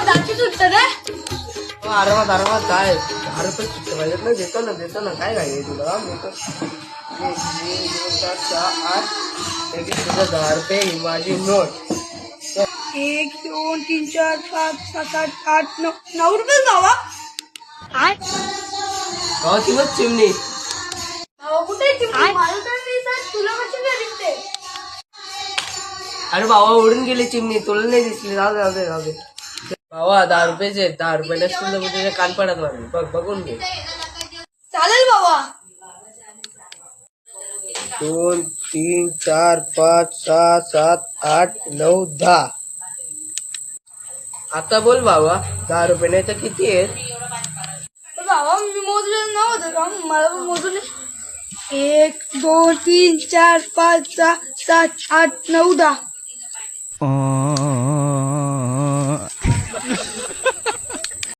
जातीच उत्तर रे. आरामात काय 10 रुपये सुट्टे पाहिजेत ना. देतो ना काय काय तुला देतो. 1 2 3 4 5 6 8 तुझं 10 रुपये ही माझी नोट. 1 2 3 4 5 7 8 8 9 रुपये भावा. गावाची मग चिमणी. भावा कुठे मला तर दिसत तुला कशी नाही दिसते. अरे भावा उडून गेली चिमणी तुला नाही दिसली. जाऊ दे भावा 10 रुपयाचे 10 रुपये नसतील तर तुझ्या कानपडात मारली. बघून घे. चालेल बाबा. 2 3 4 5 6 7 8 9 10. आता बोल भावा 10 रुपये नाही तर किती आहेत. बाबा मी मोजलेलं नव्हतं का मला पण मोजून 1 2 3 4 5 6 7 8 9 10.